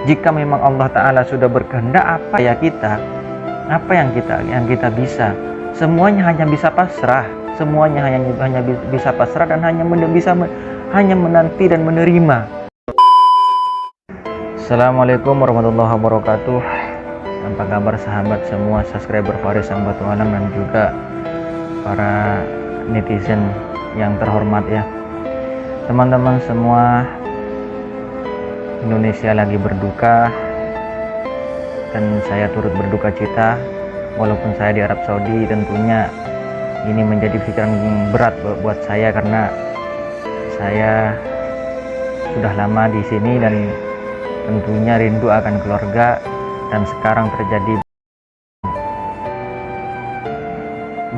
Jika memang Allah Ta'ala sudah berkehendak, apa ya kita? Apa yang kita bisa? Semuanya hanya bisa pasrah. Semuanya hanya bisa pasrah dan hanya menanti dan menerima. Assalamualaikum warahmatullahi wabarakatuh. Apa kabar sahabat semua, subscriber Faris Sang Batu Alam dan juga para netizen yang terhormat ya. Teman-teman semua, Indonesia lagi berduka dan saya turut berduka cita. Walaupun saya di Arab Saudi, tentunya ini menjadi pikiran berat buat saya karena saya sudah lama di sini dan tentunya rindu akan keluarga, dan sekarang terjadi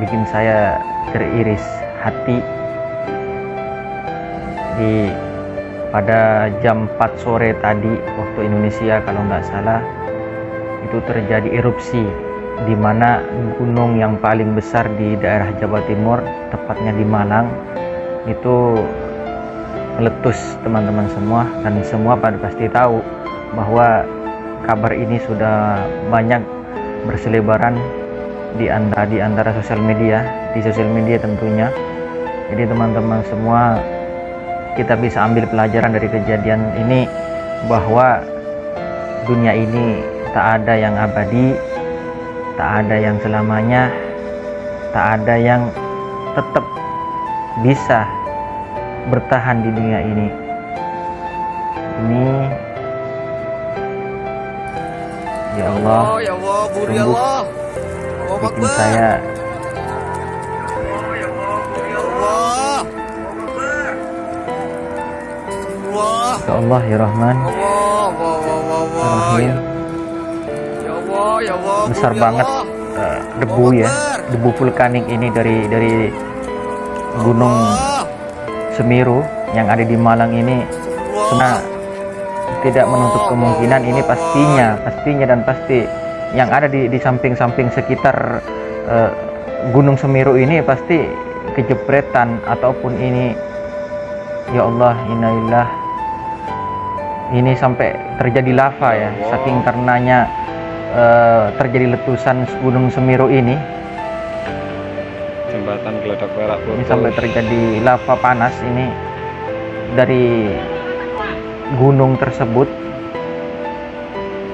bikin saya teriris hati. Pada jam 4 sore tadi waktu Indonesia kalau nggak salah, itu terjadi erupsi di mana gunung yang paling besar di daerah Jawa Timur, tepatnya di Malang, itu meletus teman-teman semua. Dan semua pasti tahu bahwa kabar ini sudah banyak berseliweran di antara sosial media, tentunya. Jadi teman-teman semua, kita bisa ambil pelajaran dari kejadian ini bahwa dunia ini tak ada yang abadi, tak ada yang selamanya, tak ada yang tetap bisa bertahan di dunia ini. Ini ya Allah, sungguh bikin saya ya Allah ya Rahman Rahim. Besar banget debu ya, debu vulkanik ini dari Gunung Semeru yang ada di Malang ini. Karena tidak menutup kemungkinan ini pastinya dan pasti yang ada di samping-samping sekitar Gunung Semeru ini pasti kejepretan ataupun ini ya Allah innalillah, ini sampai terjadi lava ya. Saking karenanya terjadi letusan Gunung Semeru ini, jembatan Geledak Perak ini sampai terjadi lava panas ini dari gunung tersebut.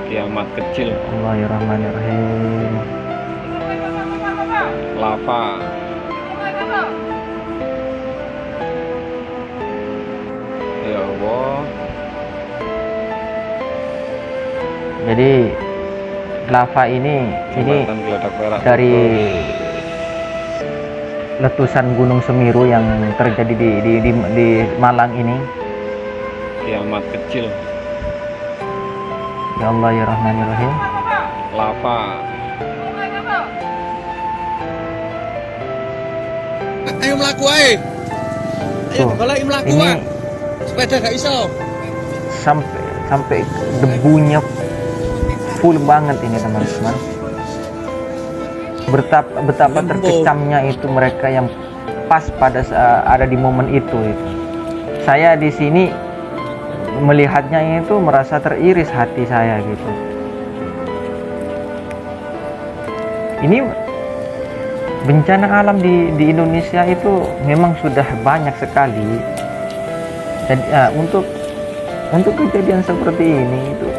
Kiamat kecil. Bismillahirrahmanirrahim. Lava. Ya Allah. Jadi lava ini Jembatan Geledak Perak dari letusan Gunung Semeru yang terjadi di Malang ini. Kiamat kecil. Ya Allah ya Rahmanirrahim. Lava. Ayo melaku ae. Ayo kalau melaku ini sepeda gak iso. Sampai debunya full banget ini teman-teman. Betapa terkecamnya itu mereka yang pas pada saat ada di momen itu. Saya di sini melihatnya itu merasa teriris hati saya gitu. Ini bencana alam di Indonesia itu memang sudah banyak sekali. Jadi untuk kejadian seperti ini itu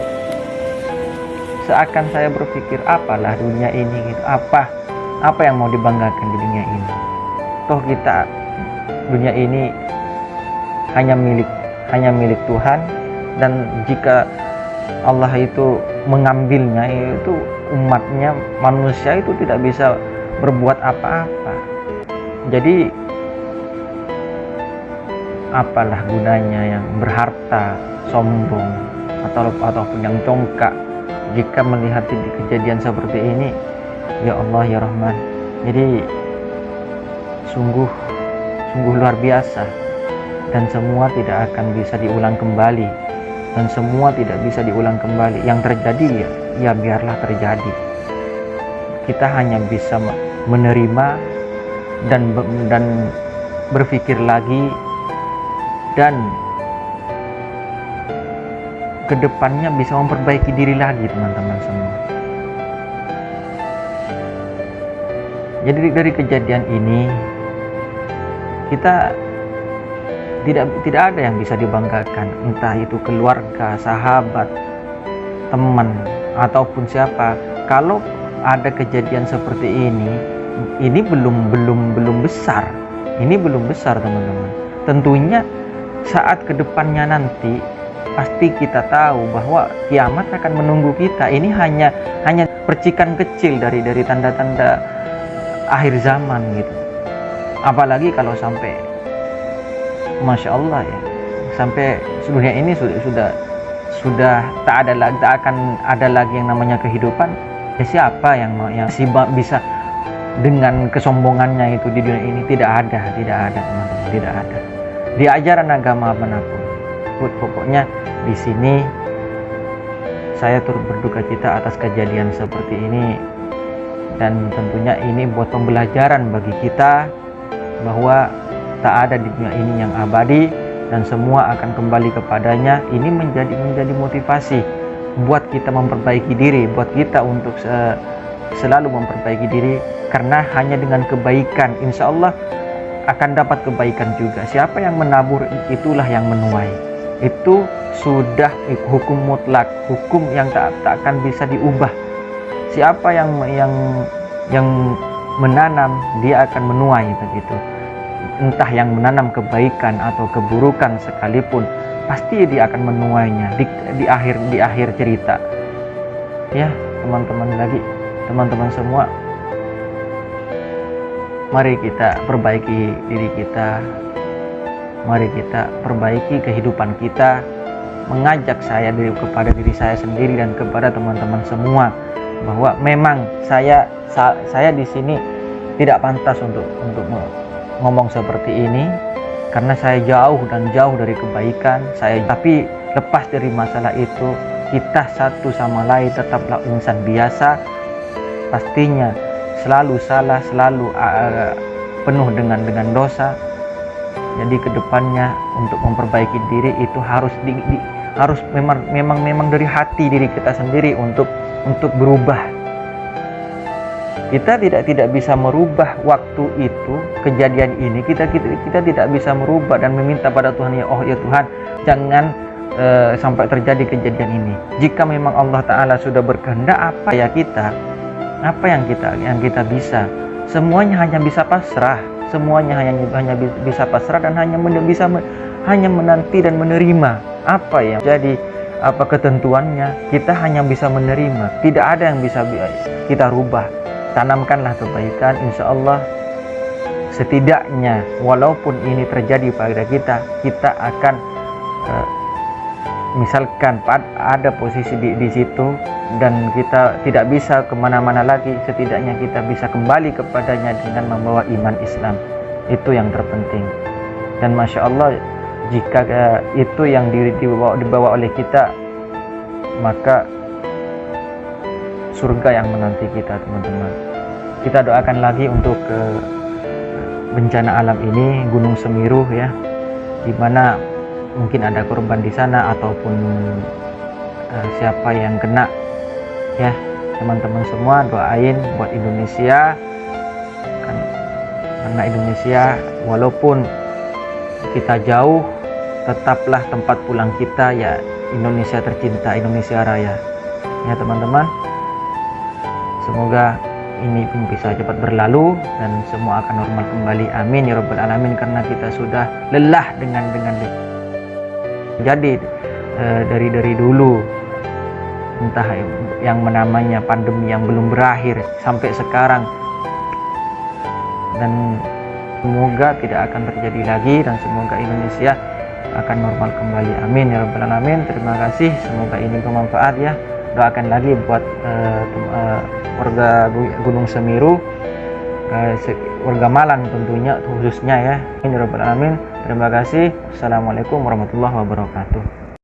seakan saya berpikir, apalah dunia ini gitu, apa yang mau dibanggakan di dunia ini? Toh kita, dunia ini hanya milik Tuhan, dan jika Allah itu mengambilnya, itu umatnya manusia itu tidak bisa berbuat apa-apa. Jadi apalah gunanya yang berharta, sombong ataupun yang congkak jika melihat kejadian seperti ini. Ya Allah ya Rahman. Jadi sungguh luar biasa, dan semua tidak akan bisa diulang kembali, Yang terjadi ya biarlah terjadi. Kita hanya bisa menerima dan berpikir lagi, dan kedepannya bisa memperbaiki diri lagi, teman-teman semua. Jadi dari kejadian ini kita tidak ada yang bisa dibanggakan, entah itu keluarga, sahabat, teman ataupun siapa. Kalau ada kejadian seperti ini belum besar. Ini belum besar, teman-teman. Tentunya saat kedepannya nanti pasti kita tahu bahwa kiamat akan menunggu kita. Ini hanya percikan kecil dari tanda-tanda akhir zaman gitu. Apalagi kalau sampai, masya Allah ya, sampai dunia ini sudah tak akan ada lagi yang namanya kehidupan. Ya siapa yang bisa dengan kesombongannya itu di dunia ini? Tidak ada, teman-teman, tidak ada. Di ajaran agama manapun. Pokoknya di sini saya turut berduka cita atas kejadian seperti ini, dan tentunya ini buat pembelajaran bagi kita bahwa tak ada di dunia ini yang abadi dan semua akan kembali kepadanya. Ini menjadi motivasi buat kita memperbaiki diri, buat kita untuk selalu memperbaiki diri, karena hanya dengan kebaikan insya Allah akan dapat kebaikan juga. Siapa yang menabur itulah yang menuai. Itu sudah hukum mutlak, hukum yang tak akan bisa diubah. Siapa yang menanam, dia akan menuai, begitu. Entah yang menanam kebaikan atau keburukan sekalipun, pasti dia akan menuainya di akhir cerita. Ya, teman-teman semua, mari kita perbaiki diri kita. Mari kita perbaiki kehidupan kita, mengajak kepada diri saya sendiri dan kepada teman-teman semua bahwa memang saya di sini tidak pantas untuk ngomong seperti ini, karena saya jauh dari kebaikan. Tapi lepas dari masalah itu, kita satu sama lain tetaplah insan biasa, pastinya selalu salah, selalu penuh dengan dosa. Jadi kedepannya untuk memperbaiki diri itu harus memang dari hati diri kita sendiri untuk berubah. Kita tidak bisa merubah waktu itu, kejadian ini kita tidak bisa merubah dan meminta pada Tuhan, ya Tuhan, jangan sampai terjadi kejadian ini. Jika memang Allah Ta'ala sudah berkehendak, apa yang kita bisa? Semuanya hanya bisa pasrah. Semuanya hanya bisa pasrah dan hanya menanti dan menerima apa yang jadi ketentuannya. Kita hanya bisa menerima, tidak ada yang bisa kita rubah. Tanamkanlah kebaikan, insya Allah setidaknya walaupun ini terjadi pada kita akan misalkan ada posisi di situ dan kita tidak bisa kemana-mana lagi, setidaknya kita bisa kembali kepadanya dengan membawa iman Islam. Itu yang terpenting. Dan masya Allah, jika itu yang dibawa oleh kita, maka surga yang menanti kita, teman-teman. Kita doakan lagi untuk bencana alam ini, Gunung Semeru ya, dimana mungkin ada korban di sana ataupun siapa yang kena ya. Teman-teman semua doain buat Indonesia, karena Indonesia walaupun kita jauh, tetaplah tempat pulang kita ya, Indonesia tercinta, Indonesia Raya ya teman-teman. Semoga ini pun bisa cepat berlalu dan semua akan normal kembali, amin ya rabbal alamin. Karena kita sudah lelah dengan jadi dari dulu, entah yang namanya pandemi yang belum berakhir sampai sekarang, dan semoga tidak akan terjadi lagi dan semoga Indonesia akan normal kembali, amin ya rabbal alamin. Terima kasih, semoga ini bermanfaat ya. Doakan lagi buat warga Gunung Semeru, warga Malang tentunya khususnya ya, amin ya rabbal alamin. Terima kasih. Assalamualaikum warahmatullahi wabarakatuh.